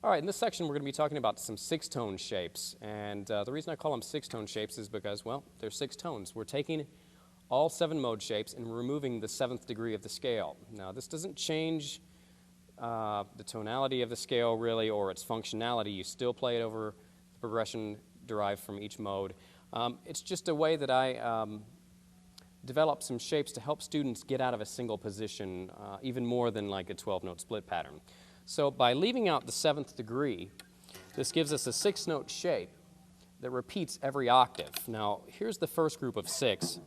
All right, in this section we're going to be talking about some six-tone shapes, and the reason I call them six-tone shapes is because, well, they're six tones. We're taking all 7 mode shapes and removing the 7th degree of the scale. Now, this doesn't change the tonality of the scale, really, or its functionality. You still play it over the progression derived from each mode. It's just a way that I develop some shapes to help students get out of a single position, even more than like a 12-note split pattern. So by leaving out the 7th degree, this gives us a 6-note shape that repeats every octave. Now, here's the first group of 6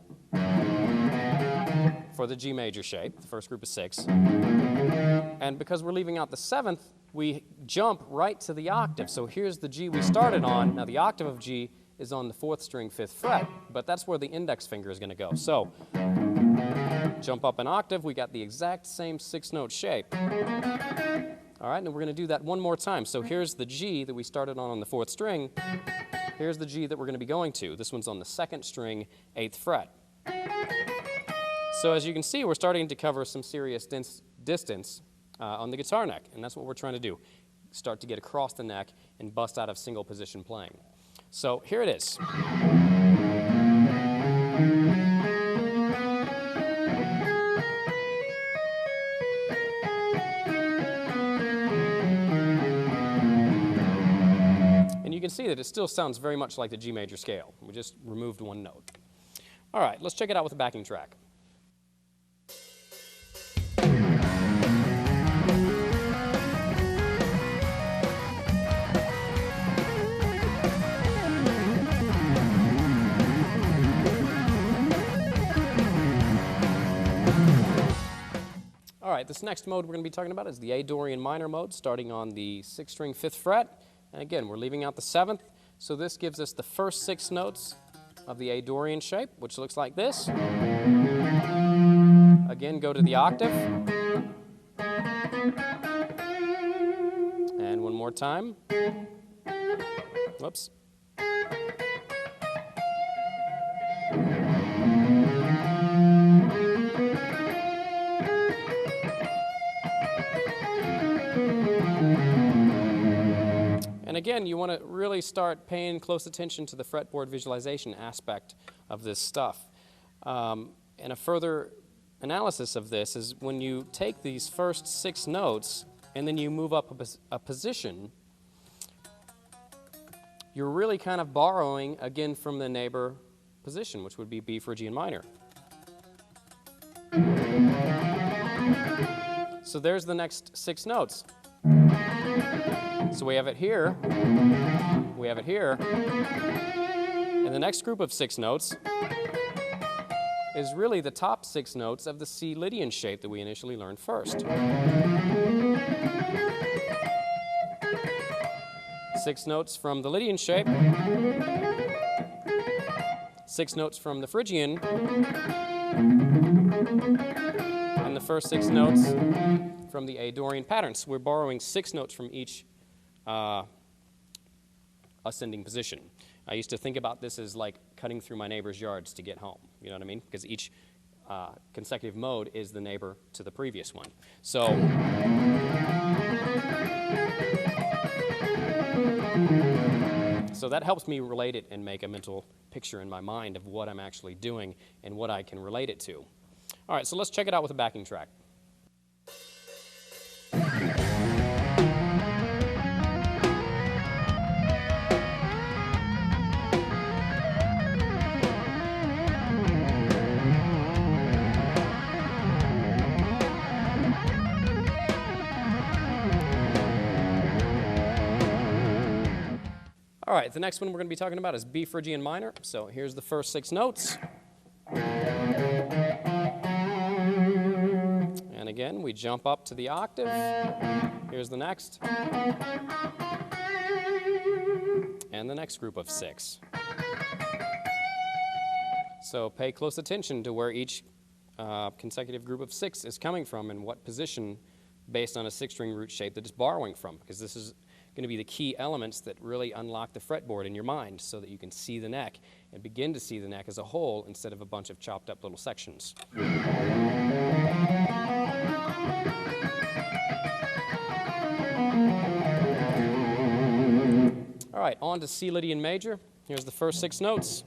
for the G major shape, the first group of 6. And because we're leaving out the 7th, we jump right to the octave. So here's the G we started on. Now, the octave of G is on the 4th string, 5th fret, but that's where the index finger is going to go. So jump up an octave, we got the exact same 6-note shape. All right, and we're going to do that one more time. So here's the G that we started on the 4th string. Here's the G that we're going to be going to. This one's on the 2nd string, 8th fret. So as you can see, we're starting to cover some serious distance on the guitar neck, and that's what we're trying to do. Start to get across the neck and bust out of single position playing. So here it is. You can see that it still sounds very much like the G major scale. We just removed one note. All right, let's check it out with a backing track. All right, this next mode we're going to be talking about is the A Dorian Minor mode, starting on the 6th string, 5th fret. And again, we're leaving out the 7th, so this gives us the first 6 notes of the A Dorian shape, which looks like this. Again, go to the octave. And one more time. Whoops. And again, you want to really start paying close attention to the fretboard visualization aspect of this stuff. And a further analysis of this is when you take these first 6 notes and then you move up a position, you're really kind of borrowing again from the neighbor position, which would be B Phrygian Minor. So there's the next 6 notes. So we have it here, we have it here, and the next group of 6 notes is really the top 6 notes of the C Lydian shape that we initially learned first. 6 notes from the Lydian shape, 6 notes from the Phrygian, and the first 6 notes from the A Dorian pattern. So we're borrowing 6 notes from each ascending position. I used to think about this as like cutting through my neighbor's yards to get home. You know what I mean? Because each consecutive mode is the neighbor to the previous one. So that helps me relate it and make a mental picture in my mind of what I'm actually doing and what I can relate it to. All right, so let's check it out with a backing track. All right, the next one we're going to be talking about is B Phrygian Minor. So here's the first 6 notes. And again, we jump up to the octave. Here's the next. And the next group of 6. So pay close attention to where each consecutive group of 6 is coming from and what position based on a 6-string root shape that it's borrowing from, because this is going to be the key elements that really unlock the fretboard in your mind so that you can see the neck and begin to see the neck as a whole instead of a bunch of chopped up little sections. right, on to C Lydian Major. Here's the first 6 notes.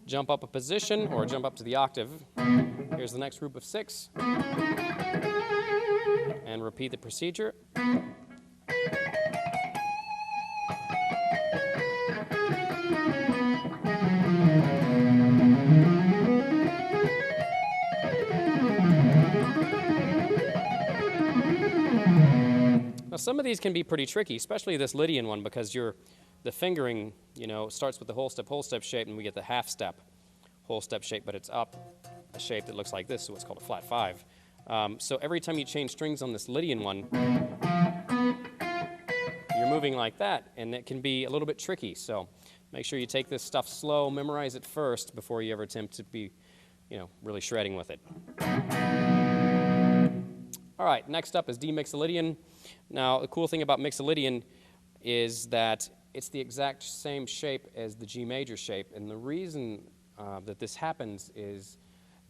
Jump up a position or jump up to the octave. Here's the next group of 6. And repeat the procedure. Now, some of these can be pretty tricky, especially this Lydian one, because the fingering, starts with the whole step shape, and we get the half step whole step shape, but it's up a shape that looks like this, so it's called a flat 5. So every time you change strings on this Lydian one, you're moving like that, and it can be a little bit tricky. So make sure you take this stuff slow, memorize it first before you ever attempt to be, really shredding with it. All right, next up is D Mixolydian. Now, the cool thing about Mixolydian is that it's the exact same shape as the G major shape, and the reason that this happens is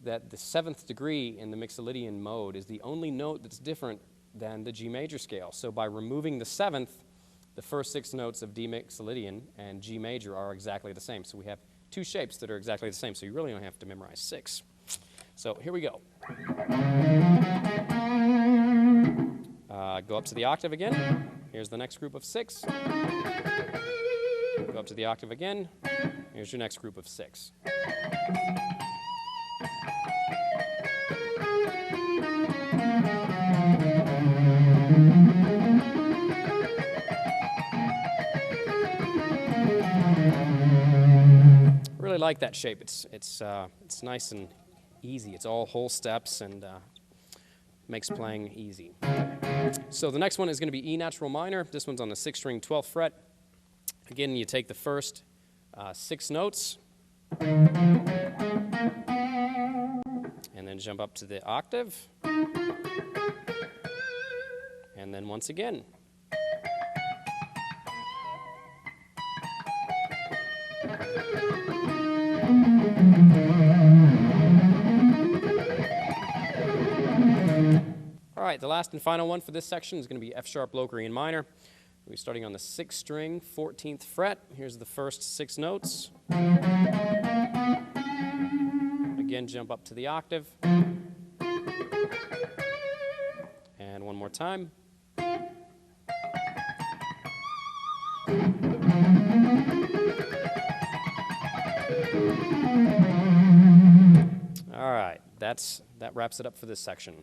that the 7th degree in the Mixolydian mode is the only note that's different than the G major scale. So by removing the 7th, the first 6 notes of D Mixolydian and G major are exactly the same. So we have 2 shapes that are exactly the same, so you really don't have to memorize 6. So here we go. Go up to the octave again. Here's the next group of 6. Go up to the octave again. Here's your next group of 6. Really like that shape. It's nice and easy. It's all whole steps and makes playing easy. So the next one is going to be E natural minor. This one's on the 6th string, 12th fret. Again, you take the first 6 notes and then jump up to the octave, and then once again. All right, the last and final one for this section is going to be F sharp Locrian minor. We're starting on the 6th string, 14th fret. Here's the first 6 notes. Again, jump up to the octave. And one more time. All right, that wraps it up for this section.